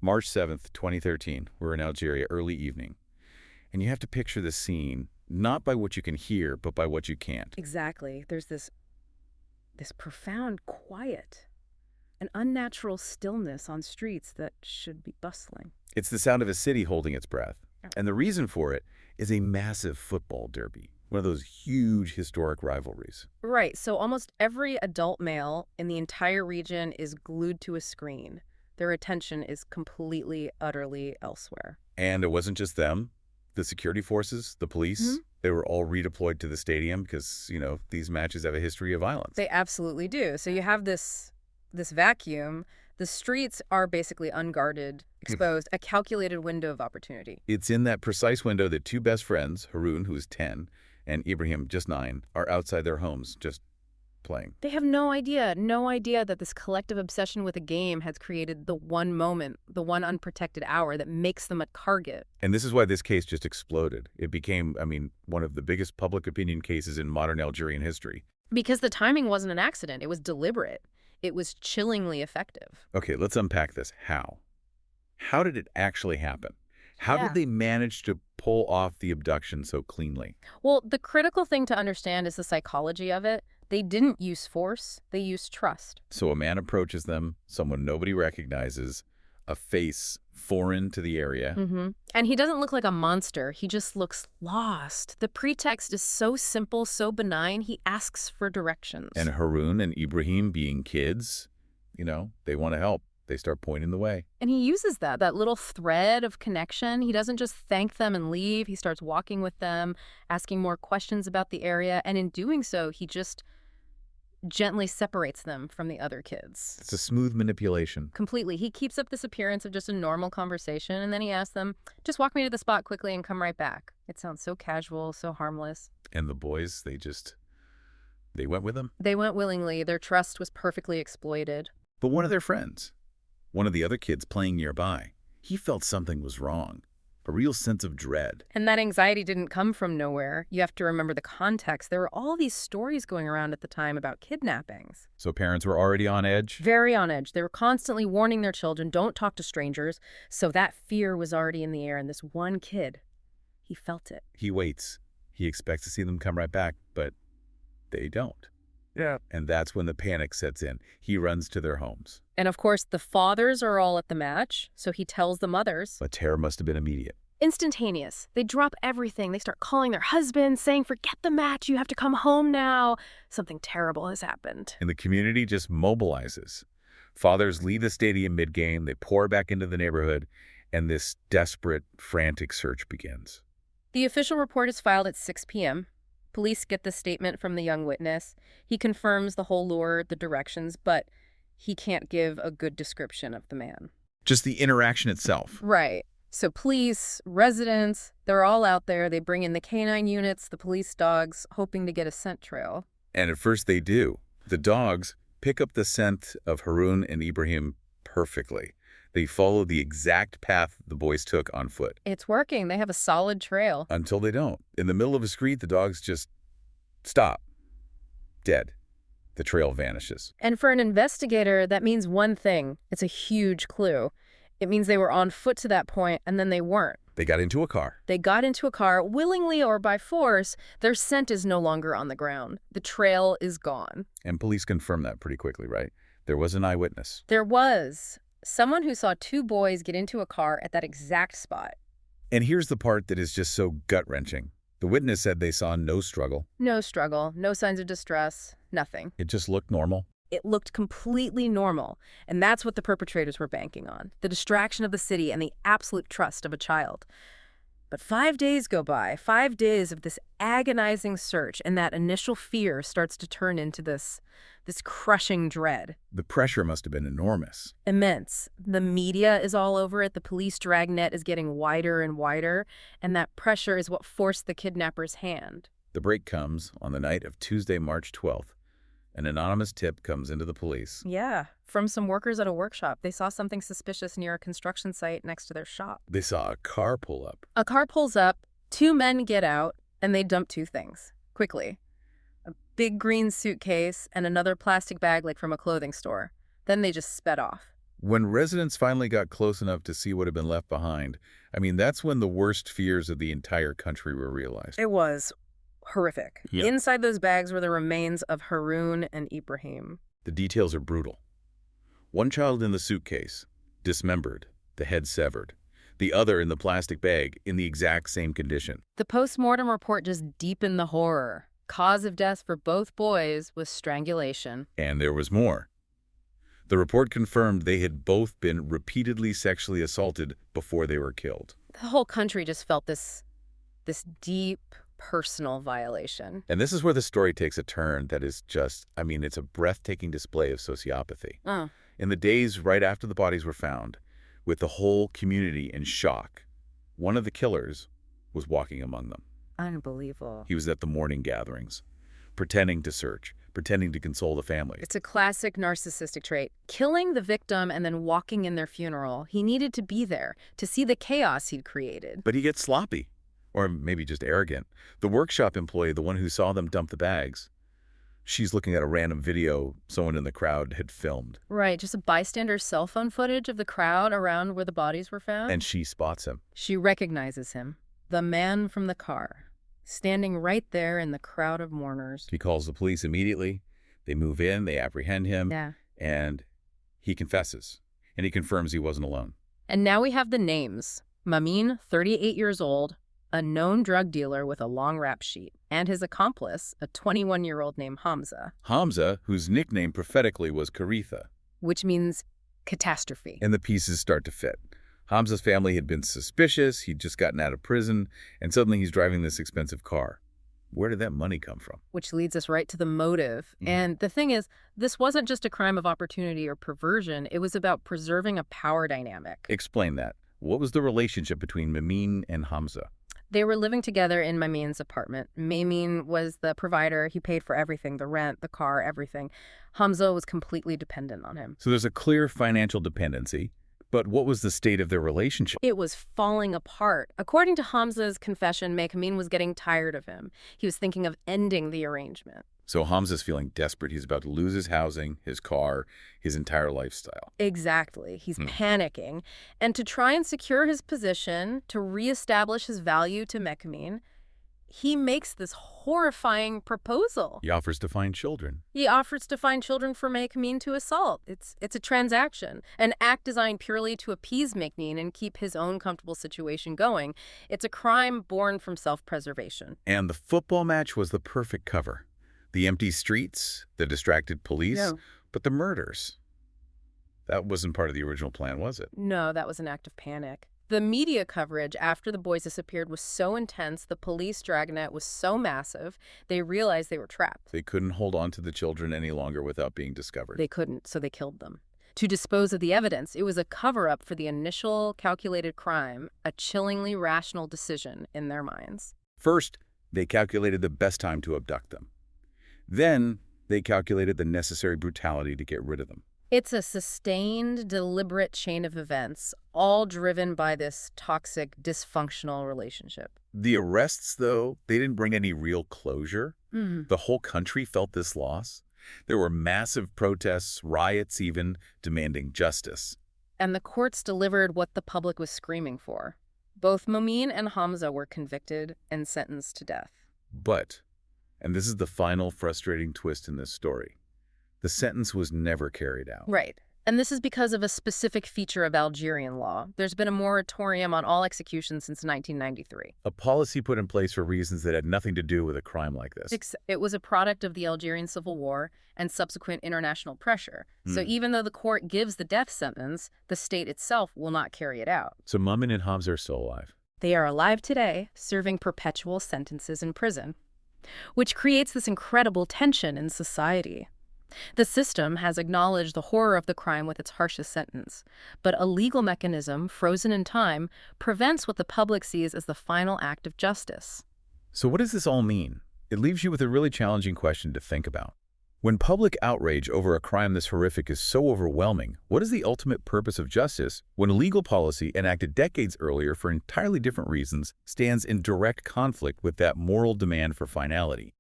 March 7th, 2013. We're in Algeria, early evening. And you have to picture the scene, not by what you can hear, but by what you can't. Exactly. There's this profound quiet, an unnatural stillness on streets that should be bustling. It's the sound of a city holding its breath. And the reason for it is a massive football derby, one of those huge historic rivalries. Right, so almost every adult male in the entire region is glued to a screen. Their attention is completely, utterly elsewhere. And it wasn't just them. The security forces, the police, they were all redeployed to the stadium because, these matches have a history of violence. They absolutely do. So you have this vacuum. The streets are basically unguarded, exposed, a calculated window of opportunity. It's in that precise window that two best friends, Haroun, who's 10, and Ibrahim, just 9, are outside their homes just playing. They have no idea that this collective obsession with a game has created the one moment, the one unprotected hour that makes them a target. And this is why this case just exploded. It became, one of the biggest public opinion cases in modern Algerian history. Because the timing wasn't an accident. It was deliberate. It was chillingly effective. Okay, let's unpack this. How? How did it actually happen? How did they manage to pull off the abduction so cleanly? Well, the critical thing to understand is the psychology of it. They didn't use force. They used trust. So a man approaches them, someone nobody recognizes, a face foreign to the area. And he doesn't look like a monster. He just looks lost. The pretext is so simple, so benign. He asks for directions. And Haroun and Ibrahim, being kids, they want to help. They start pointing the way. And he uses that little thread of connection. He doesn't just thank them and leave. He starts walking with them, asking more questions about the area. And in doing so, he just gently separates them from the other kids. It's a smooth manipulation. Completely. He keeps up this appearance of just a normal conversation, and then he asks them, just walk me to the spot quickly and come right back. It sounds so casual, so harmless. And the boys, they went with him? They went willingly. Their trust was perfectly exploited. But one of their friends, one of the other kids playing nearby, he felt something was wrong. A real sense of dread. And that anxiety didn't come from nowhere. You have to remember the context. There were all these stories going around at the time about kidnappings. So parents were already on edge? Very on edge. They were constantly warning their children, don't talk to strangers. So that fear was already in the air. And this one kid, he felt it. He waits. He expects to see them come right back, but they don't. Yeah. And that's when the panic sets in. He runs to their homes. And of course, the fathers are all at the match, so he tells the mothers. But terror must have been immediate. Instantaneous. They drop everything. They start calling their husbands, saying, forget the match, you have to come home now. Something terrible has happened. And the community just mobilizes. Fathers leave the stadium mid-game, they pour back into the neighborhood, and this desperate, frantic search begins. The official report is filed at 6 p.m. Police get the statement from the young witness. He confirms the whole lure, the directions, but he can't give a good description of the man. Just the interaction itself. Right. So police, residents, they're all out there. They bring in the canine units, the police dogs, hoping to get a scent trail. And at first they do. The dogs pick up the scent of Haroun and Ibrahim perfectly. They follow the exact path the boys took on foot. It's working. They have a solid trail. Until they don't. In the middle of a street, the dogs just stop. Dead. The trail vanishes. And for an investigator, that means one thing. It's a huge clue. It means they were on foot to that point, and then they weren't. They got into a car. They got into a car, willingly or by force. Their scent is no longer on the ground. The trail is gone. And police confirm that pretty quickly, right? There was an eyewitness. There was. Someone who saw two boys get into a car at that exact spot. And here's the part that is just so gut-wrenching. The witness said they saw no struggle. No struggle, no signs of distress, nothing. It just looked normal. It looked completely normal. And that's what the perpetrators were banking on. The distraction of the city and the absolute trust of a child. But 5 days go by, 5 days of this agonizing search, and that initial fear starts to turn into this crushing dread. The pressure must have been enormous. Immense. The media is all over it. The police dragnet is getting wider and wider, and that pressure is what forced the kidnapper's hand. The break comes on the night of Tuesday, March 12th. An anonymous tip comes into the police. Yeah, from some workers at a workshop. They saw something suspicious near a construction site next to their shop. They saw a car pull up. A car pulls up, two men get out, and they dump two things, quickly. A big green suitcase and another plastic bag like from a clothing store. Then they just sped off. When residents finally got close enough to see what had been left behind, I mean, that's when the worst fears of the entire country were realized. It was horrific. Yep. Inside those bags were the remains of Haroun and Ibrahim. The details are brutal. One child in the suitcase, dismembered, the head severed. The other in the plastic bag, in the exact same condition. The post-mortem report just deepened the horror. Cause of death for both boys was strangulation. And there was more. The report confirmed they had both been repeatedly sexually assaulted before they were killed. The whole country just felt this deep, personal violation. And this is where the story takes a turn that is just, I mean, it's a breathtaking display of sociopathy. In the days right after the bodies were found, with the whole community in shock, one of the killers was walking among them. Unbelievable. He was at the morning gatherings, pretending to search, pretending to console the family. It's a classic narcissistic trait. Killing the victim and then walking in their funeral. He needed to be there to see the chaos he'd created. But he gets sloppy, or maybe just arrogant. The workshop employee, the one who saw them dump the bags, she's looking at a random video someone in the crowd had filmed. Right, just a bystander's cell phone footage of the crowd around where the bodies were found. And she spots him. She recognizes him, the man from the car, standing right there in the crowd of mourners. He calls the police immediately. They move in, they apprehend him, and he confesses. And he confirms he wasn't alone. And now we have the names. Mamine, 38 years old, a known drug dealer with a long rap sheet, and his accomplice, a 21-year-old named Hamza. Hamza, whose nickname prophetically was Karitha. Which means catastrophe. And the pieces start to fit. Hamza's family had been suspicious, he'd just gotten out of prison, and suddenly he's driving this expensive car. Where did that money come from? Which leads us right to the motive. And the thing is, this wasn't just a crime of opportunity or perversion, it was about preserving a power dynamic. Explain that. What was the relationship between Mamine and Hamza? They were living together in Mamine's apartment. Mamine was the provider. He paid for everything, the rent, the car, everything. Hamza was completely dependent on him. So there's a clear financial dependency. But what was the state of their relationship? It was falling apart. According to Hamza's confession, Mamine was getting tired of him. He was thinking of ending the arrangement. So Hamza's feeling desperate. He's about to lose his housing, his car, his entire lifestyle. Exactly. He's panicking. And to try and secure his position, to reestablish his value to Mamine, he makes this horrifying proposal. He offers to find children. He offers to find children for Mamine to assault. It's a transaction, an act designed purely to appease Mamine and keep his own comfortable situation going. It's a crime born from self-preservation. And the football match was the perfect cover. The empty streets, the distracted police, but the murders. That wasn't part of the original plan, was it? No, that was an act of panic. The media coverage after the boys disappeared was so intense, the police dragnet was so massive, they realized they were trapped. They couldn't hold on to the children any longer without being discovered. They couldn't, so they killed them. To dispose of the evidence, it was a cover-up for the initial calculated crime, a chillingly rational decision in their minds. First, they calculated the best time to abduct them. Then, they calculated the necessary brutality to get rid of them. It's a sustained, deliberate chain of events, all driven by this toxic, dysfunctional relationship. The arrests, though, they didn't bring any real closure. The whole country felt this loss. There were massive protests, riots even, demanding justice. And the courts delivered what the public was screaming for. Both Mamine and Hamza were convicted and sentenced to death. But, and this is the final frustrating twist in this story, the sentence was never carried out. Right. And this is because of a specific feature of Algerian law. There's been a moratorium on all executions since 1993. A policy put in place for reasons that had nothing to do with a crime like this. It was a product of the Algerian Civil War and subsequent international pressure. So even though the court gives the death sentence, the state itself will not carry it out. So Mamine and Hamza are still alive. They are alive today, serving perpetual sentences in prison, which creates this incredible tension in society. The system has acknowledged the horror of the crime with its harshest sentence, but a legal mechanism, frozen in time, prevents what the public sees as the final act of justice. So what does this all mean? It leaves you with a really challenging question to think about. When public outrage over a crime this horrific is so overwhelming, what is the ultimate purpose of justice when a legal policy enacted decades earlier for entirely different reasons stands in direct conflict with that moral demand for finality?